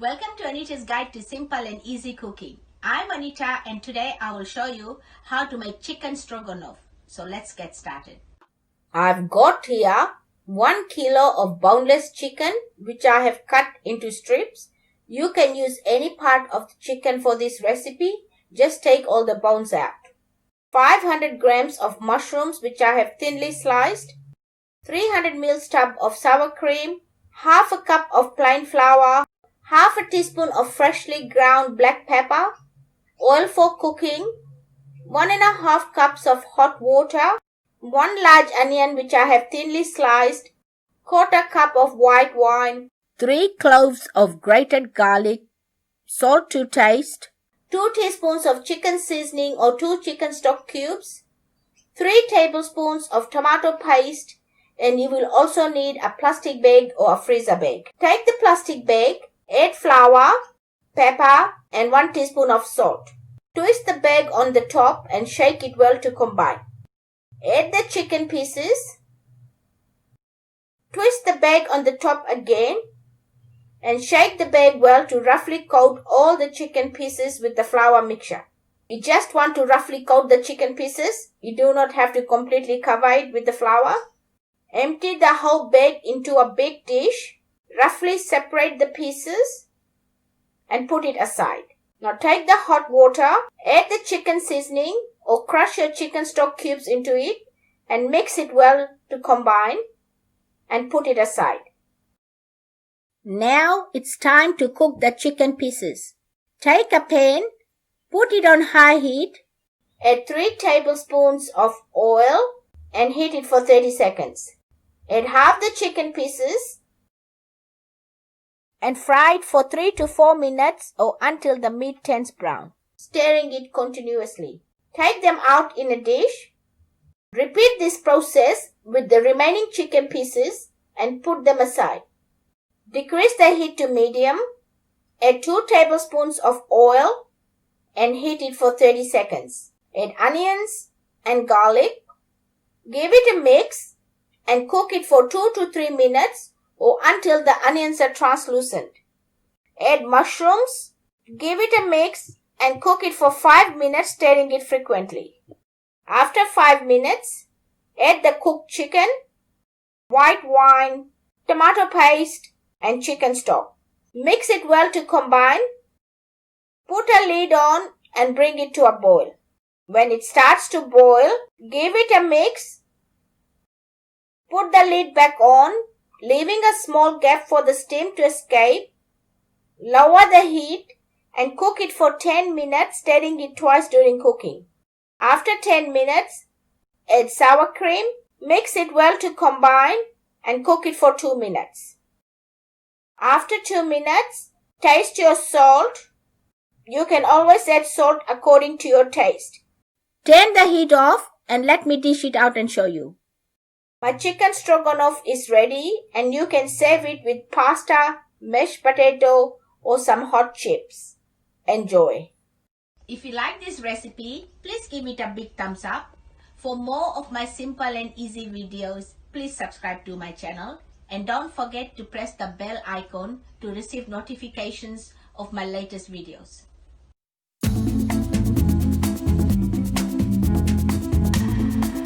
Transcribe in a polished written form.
Welcome to Anita's Guide to Simple and Easy Cooking. I'm Anita and today I will show you how to make chicken stroganoff. So let's get started. I've got here 1 kilo of boneless chicken which I have cut into strips. You can use any part of the chicken for this recipe. Just take all the bones out. 500 grams of mushrooms which I have thinly sliced. 300 ml tub of sour cream. Half a cup of plain flour. Half a teaspoon of freshly ground black pepper, oil for cooking, 1.5 cups of hot water, 1 large onion which I have thinly sliced, 1/4 cup of white wine, 3 cloves of grated garlic, salt to taste, 2 teaspoons of chicken seasoning or 2 chicken stock cubes, 3 tablespoons of tomato paste, and you will also need a plastic bag or a freezer bag. Take the plastic bag. Add flour, pepper and 1 teaspoon of salt. Twist the bag on the top and shake it well to combine. Add the chicken pieces. Twist the bag on the top again and shake the bag well to roughly coat all the chicken pieces with the flour mixture. You just want to roughly coat the chicken pieces. You do not have to completely cover it with the flour. Empty the whole bag into a big dish. Roughly separate the pieces and put it aside. Now take the hot water, add the chicken seasoning or crush your chicken stock cubes into it and mix it well to combine and put it aside. Now it's time to cook the chicken pieces. Take a pan, put it on high heat, add 3 tablespoons of oil and heat it for 30 seconds. Add half the chicken pieces and fry it for 3 to 4 minutes or until the meat turns brown, stirring it continuously. Take them out in a dish. Repeat this process with the remaining chicken pieces and put them aside. Decrease the heat to medium. Add 2 tablespoons of oil and heat it for 30 seconds. Add onions and garlic. Give it a mix and cook it for 2 to 3 minutes or until the onions are translucent. Add mushrooms, give it a mix and cook it for 5 minutes, stirring it frequently. After 5 minutes, add the cooked chicken, white wine, tomato paste and chicken stock. Mix it well to combine. Put a lid on and bring it to a boil. When it starts to boil, give it a mix. Put the lid back on, leaving a small gap for the steam to escape. Lower the heat and cook it for 10 minutes, stirring it twice during cooking. After 10 minutes, add sour cream, mix it well to combine and cook it for 2 minutes. After 2 minutes, taste your salt. You can always add salt according to your taste. Turn the heat off and let me dish it out and show you. My chicken stroganoff is ready and you can serve it with pasta, mashed potato or some hot chips. Enjoy. If you like this recipe, please give it a big thumbs up. For more of my simple and easy videos, please subscribe to my channel and don't forget to press the bell icon to receive notifications of my latest videos.